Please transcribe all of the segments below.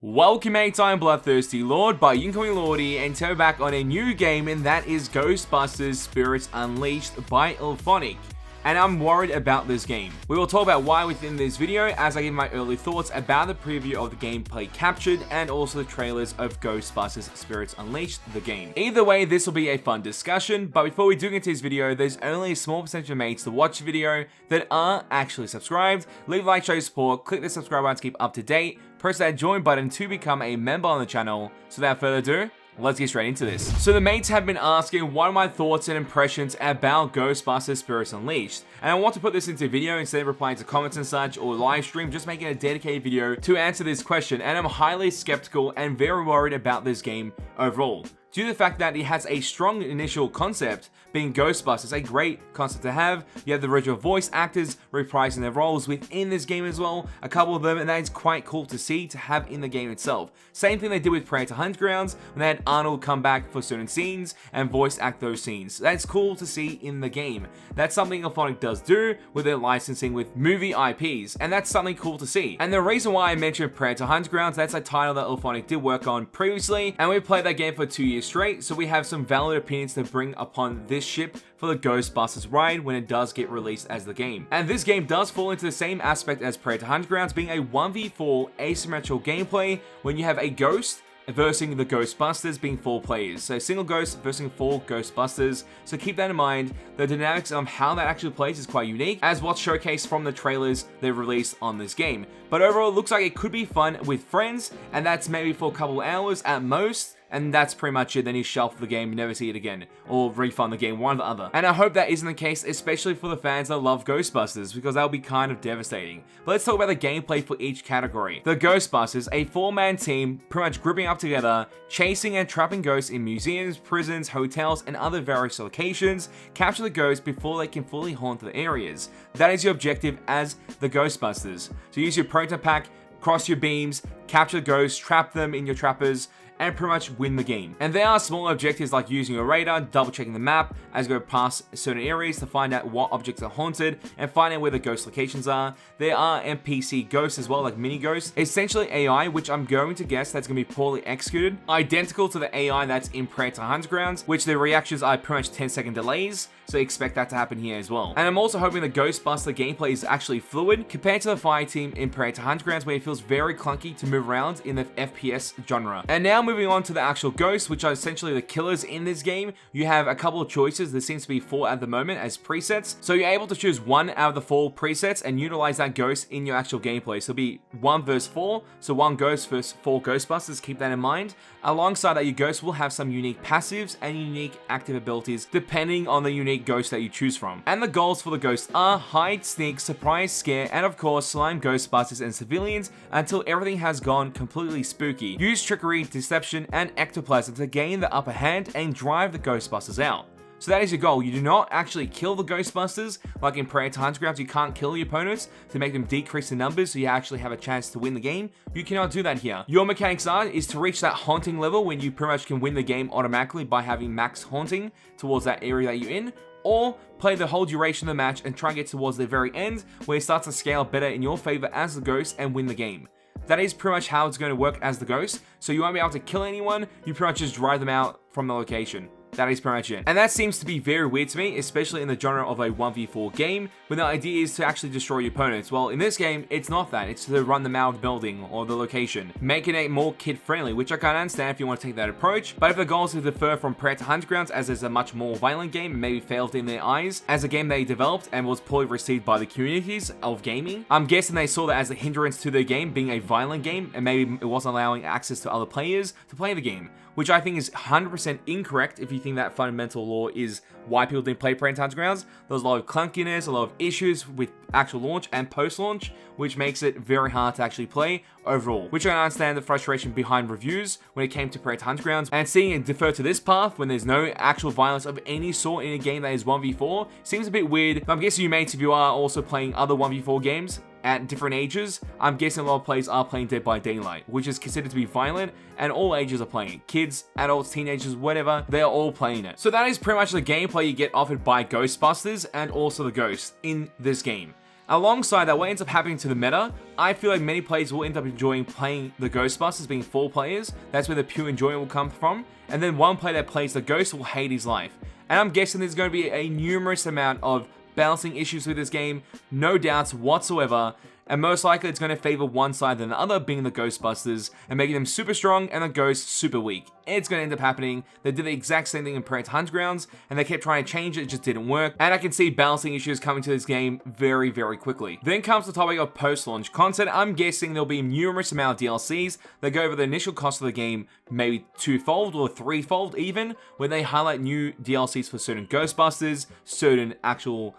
Welcome mates, I'm BloodThirstyLord by Lordy, and today we're back on a new game, and that is Ghostbusters Spirits Unleashed by illfonic. And I'm worried about this game. We will talk about why within this video as I give my early thoughts about the preview of the gameplay captured and also the trailers of Ghostbusters Spirits Unleashed, the game. Either way, this will be a fun discussion, but before we do get into this video, there's only a small percentage of mates to watch the video that are actually subscribed. Leave a like, show your support, click the subscribe button to keep up to date, press that join button to become a member on the channel. So without further ado, let's get straight into this. So the mates have been asking what are my thoughts and impressions about Ghostbusters Spirits Unleashed, and I want to put this into a video instead of replying to comments and such or live stream, just making a dedicated video to answer this question. And I'm highly skeptical and very worried about this game overall, due to the fact that it has a strong initial concept, being Ghostbusters, a great concept to have. You have the original voice actors reprising their roles within this game as well, a couple of them, and that is quite cool to see, to have in the game itself. Same thing they did with Predator Hunt Grounds, when they had Arnold come back for certain scenes and voice act those scenes. That's cool to see in the game. That's something illfonic does do with their licensing with movie IPs, and that's something cool to see. And the reason why I mentioned Predator Hunt Grounds, that's a title that illfonic did work on previously, and we played that game for 2 years straight, so we have some valid opinions to bring upon this ship for the Ghostbusters ride when it does get released as the game. And this game does fall into the same aspect as Predator Hunt Grounds, being a 1v4 asymmetrical gameplay when you have a ghost versus the Ghostbusters being 4 players. So single ghost versus 4 Ghostbusters. So keep that in mind. The dynamics of how that actually plays is quite unique, as what's showcased from the trailers they released on this game. But overall, it looks like it could be fun with friends, and that's maybe for a couple hours at most. And that's pretty much it. Then you shelf the game, never see it again, or refund the game, one or the other. And I hope that isn't the case, especially for the fans that love Ghostbusters, because that would be kind of devastating. But let's talk about the gameplay for each category. The Ghostbusters, a 4-man team, pretty much grouping up together, chasing and trapping ghosts in museums, prisons, hotels, and other various locations. Capture the ghosts before they can fully haunt the areas. That is your objective as the Ghostbusters. So use your proton pack, cross your beams, capture the ghosts, trap them in your trappers, and pretty much win the game. And there are small objectives like using your radar, double checking the map as you go past certain areas to find out what objects are haunted and find out where the ghost locations are. There are NPC ghosts as well, like mini ghosts. Essentially AI, which I'm going to guess that's going to be poorly executed. Identical to the AI that's in Predator Hunt Grounds, which the reactions are pretty much 10-second delays. So expect that to happen here as well. And I'm also hoping the Ghostbuster gameplay is actually fluid compared to the fire team in Predator Hunt Grounds, where it feels very clunky to move around in the FPS genre. And now moving on to the actual ghosts, which are essentially the killers in this game. You have a couple of choices. There seems to be 4 at the moment as presets. So you're able to choose 1 out of the 4 presets and utilize that ghost in your actual gameplay. So it'll be 1 versus 4. So 1 ghost versus 4 Ghostbusters. Keep that in mind. Alongside that, your ghost will have some unique passives and unique active abilities depending on the unique ghost that you choose from. And the goals for the ghosts are hide, sneak, surprise, scare, and of course slime Ghostbusters and civilians until everything has gone completely spooky. Use trickery, deception, and ectoplasm to gain the upper hand and drive the Ghostbusters out. So that is your goal. You do not actually kill the Ghostbusters, like in Predator Hunt Grounds. You can't kill your opponents to make them decrease in numbers so you actually have a chance to win the game. You cannot do that here. Your mechanics is to reach that haunting level when you pretty much can win the game automatically by having max haunting towards that area that you're in, or play the whole duration of the match and try and get towards the very end where it starts to scale better in your favor as the ghost and win the game. That is pretty much how it's going to work as the ghost. So you won't be able to kill anyone, you pretty much just drive them out from the location. That is pretty much it. And that seems to be very weird to me, especially in the genre of a 1v4 game, when the idea is to actually destroy your opponents. Well, in this game, it's not that. It's to run them out of the building or the location, making it more kid-friendly, which I can understand if you want to take that approach. But if the goal is to differ from Predator Hunt Grounds, as it's a much more violent game and maybe failed in their eyes as a game they developed and was poorly received by the communities of gaming, I'm guessing they saw that as a hindrance to their game being a violent game, and maybe it wasn't allowing access to other players to play the game, which I think is 100% incorrect if you think that fundamental law is why people didn't play Predator Hunt Grounds. There's a lot of clunkiness, a lot of issues with actual launch and post-launch, which makes it very hard to actually play overall, which I understand the frustration behind reviews when it came to Predator Hunt Grounds, and seeing it defer to this path when there's no actual violence of any sort in a game that is 1v4 seems a bit weird. But I'm guessing you mates, if you are also playing other 1v4 games at different ages, I'm guessing a lot of players are playing Dead by Daylight, which is considered to be violent, and all ages are playing it. Kids, adults, teenagers, whatever, they're all playing it. So that is pretty much the gameplay you get offered by Ghostbusters and also the Ghost in this game. Alongside that, what ends up happening to the meta, I feel like many players will end up enjoying playing the Ghostbusters, being 4 players. That's where the pure enjoyment will come from. And then one player that plays the Ghost will hate his life. And I'm guessing there's going to be a numerous amount of balancing issues with this game, no doubts whatsoever. And most likely it's going to favor one side than the other, being the Ghostbusters, and making them super strong and the Ghosts super weak. It's going to end up happening. They did the exact same thing in Predator Hunt Grounds, and they kept trying to change it, it just didn't work. And I can see balancing issues coming to this game very, very quickly. Then comes the topic of post-launch content. I'm guessing there'll be numerous amount of DLCs that go over the initial cost of the game, maybe 2-fold or 3-fold even, where they highlight new DLCs for certain Ghostbusters, certain actual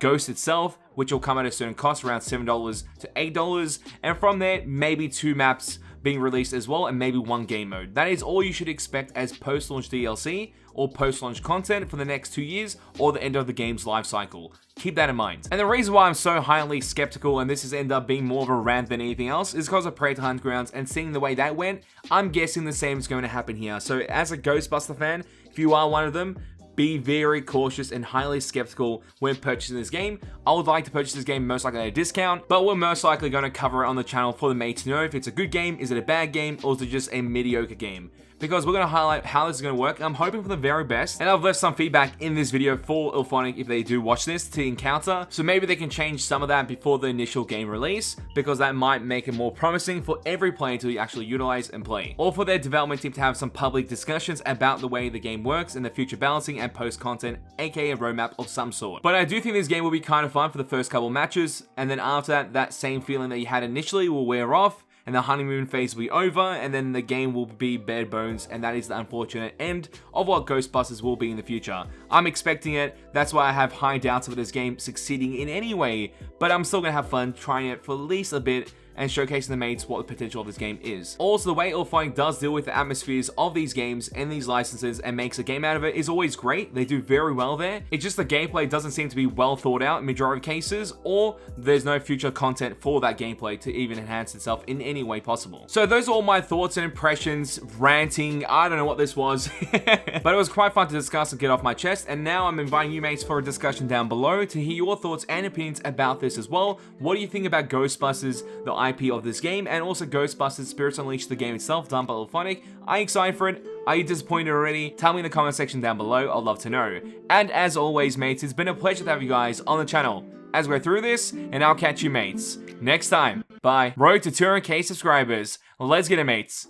Ghost itself, which will come at a certain cost, around $7 to $8, and from there, maybe 2 maps being released as well, and maybe 1 game mode. That is all you should expect as post-launch DLC or post-launch content for the next 2 years or the end of the game's life cycle. Keep that in mind. And the reason why I'm so highly skeptical, and this has ended up being more of a rant than anything else, is because of Predator Hunt Grounds, and seeing the way that went, I'm guessing the same is going to happen here. So as a Ghostbuster fan, if you are one of them, be very cautious and highly skeptical when purchasing this game. I would like to purchase this game most likely at a discount, but we're most likely going to cover it on the channel for the mates to know if it's a good game, is it a bad game, or is it just a mediocre game. Because we're going to highlight how this is going to work. I'm hoping for the very best, and I've left some feedback in this video for illfonic if they do watch this to encounter, so maybe they can change some of that before the initial game release, because that might make it more promising for every player to actually utilize and play, or for their development team to have some public discussions about the way the game works and the future balancing and post content, aka a roadmap of some sort. But I do think this game will be kind of fun for the first couple matches, and then after that, that same feeling that you had initially will wear off, and the honeymoon phase will be over, and then the game will be bare bones, and that is the unfortunate end of what Ghostbusters will be in the future. I'm expecting it, that's why I have high doubts of this game succeeding in any way, but I'm still gonna have fun trying it for at least a bit, and showcasing the mates what the potential of this game is. Also, the way illfonic does deal with the atmospheres of these games and these licenses and makes a game out of it is always great. They do very well there. It's just the gameplay doesn't seem to be well thought out in majority of cases, or there's no future content for that gameplay to even enhance itself in any way possible. So those are all my thoughts and impressions, ranting, I don't know what this was, but it was quite fun to discuss and get off my chest, and now I'm inviting you mates for a discussion down below to hear your thoughts and opinions about this as well. What do you think about Ghostbusters, the IP of this game, and also Ghostbusters Spirits Unleashed, the game itself, done by illfonic? Are you excited for it? Are you disappointed already? Tell me in the comment section down below, I'd love to know. And as always mates, it's been a pleasure to have you guys on the channel as we're through this, and I'll catch you mates next time. Bye. Road to 200k subscribers. Let's get it mates.